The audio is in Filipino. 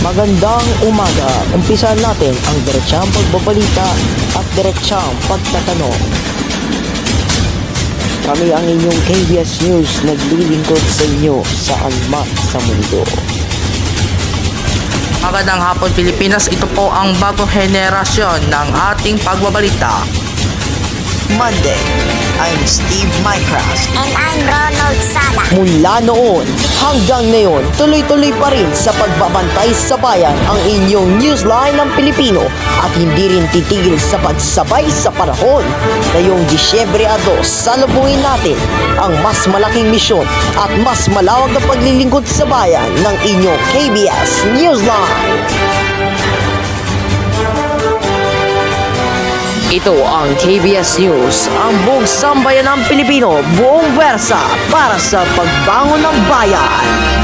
Magandang umaga. Umpisahan natin ang diretsang pagbabalita at diretsang pagtatanong. Kami ang inyong KBS News naglilingkod sa inyo saan man sa mundo. Magandang hapon Pilipinas, ito po ang bagong henerasyon ng ating pagbabalita. Monday, I'm Steve Mycroft. And I'm Ronald Sala. Mula noon hanggang ngayon, tuloy-tuloy pa rin sa pagbabantay sa bayan ang inyong newsline ng Pilipino at hindi rin titigil sa pagsabay sa panahon. Ngayong Disyembre 2, salubungin natin ang mas malaking misyon at mas malawak na paglilingkod sa bayan ng inyong KBS Newsline. Ito ang KBS News, ang buong sambayan ng Pilipino, buong wersa para sa pagbangon ng bayan.